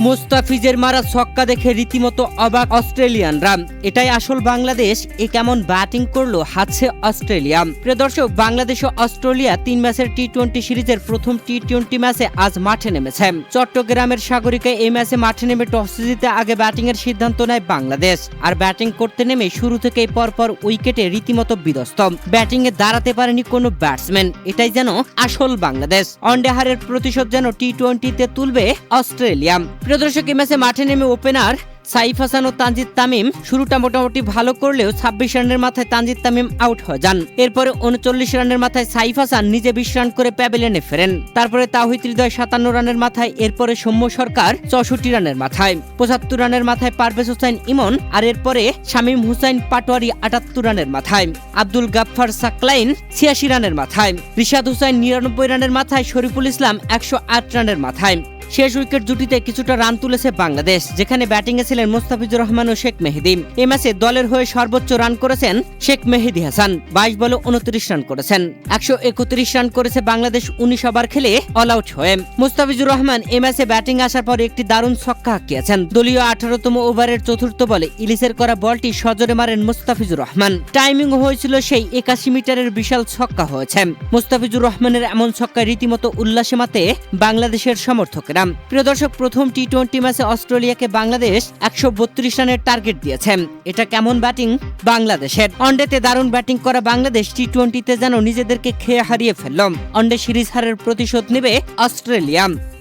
মুস্তাফিজের মারা ছক্কা দেখে রীতিমতো অবাক অস্ট্রেলিয়ানরা। এটাই আসল বাংলাদেশ, এ কেমন ব্যাটিং করলো হারছে অস্ট্রেলিয়া। প্রিয় দর্শক, বাংলাদেশ ও অস্ট্রেলিয়া 3 ম্যাচের টি-20 সিরিজের প্রথম টি-20 ম্যাচে আজ মাঠে নেমেছে। চট্টগ্রামের সাগরিকায় এই ম্যাচে মাঠে নেমে টস জিতে আগে ব্যাটিং এর সিদ্ধান্ত নেয় বাংলাদেশ। আর ব্যাটিং করতে নেমে শুরু থেকেই পরপর উইকেটে রীতিমতো বিধ্বস্ত। ব্যাটিং এ দাঁড়াতে পারেনি কোনো ব্যাটসম্যান। এটাই যেন আসল বাংলাদেশ। ওয়ানডে হারের প্রতিশোধ যেন টি-20-তে তুলবে অস্ট্রেলিয়া। প্রিয় দর্শক, এই ম্যাচে মাঠে নেমে ওপেনার সাইফ হাসান ও তানজিদ তামিম শুরুটা মোটামুটি ভালো করলেও 26 রানের মাথায় তানজিদ তামিম আউট হয়ে যান। এরপরে 39 রানের মাথায় সাইফ হাসান নিজে 20 রান করে প্যাভিলিয়নে ফেরেন। তারপরে তাওহিদ হৃদয় 57 রানের মাথায়, এরপরে সৌম্য সরকার 64 রানের মাথায়, 75 রানের মাথায় পারভেজ হোসেন ইমন, আর এরপরে শামীম হুসাইন পাটোয়ারি 78 রানের মাথায়, আব্দুল গাফফার সাকলাইন 86 রানের মাথায়, রিশাদ হুসাইন 99 রানের মাথায়, শরীফুল ইসলাম 108 রানের মাথায়। শেষ উইকেট জুটিতে কিছুটা রান তুলেছে বাংলাদেশ, যেখানে ব্যাটিংয়ে ছিলেন মুস্তাফিজুর রহমান ও শেখ মেহেদী। এই ম্যাচে দলের হয়ে সর্বোচ্চ রান করেছেন শেখ মেহেদী হাসান, 22 বলে 29 রান করেছেন। 131 রান করেছে বাংলাদেশ 19 ওভার খেলে অল আউট হয়ে। মুস্তাফিজুর রহমান এই ম্যাচে ব্যাটিং আসার পর একটি দারুণ ছক্কা হাঁকিয়েছেন। দলীয় 18তম ওভারের চতুর্থ বলে ইলিশের করা বলটি সজোরে মারেন মুস্তাফিজুর রহমান। টাইমিং হয়েছিল সেই 81 মিটারের বিশাল ছক্কা হয়েছে। মুস্তাফিজুর রহমানের এমন ছক্কায় রীতিমতো উল্লাসে মাতে বাংলাদেশের সমর্থকেরা। প্রিয় দর্শক, প্রথম টি-20 ম্যাচে অস্ট্রেলিয়াকে বাংলাদেশ 132 রানের টার্গেট দিয়েছে। এটা কেমন ব্যাটিং বাংলাদেশের? ওয়ানডেতে দারুণ ব্যাটিং করা বাংলাদেশ টি-20-তে যেন নিজেদেরকে খেয়ে হারিয়ে ফেলল। ওয়ানডে সিরিজ হারের প্রতিশোধ নেবে অস্ট্রেলিয়া।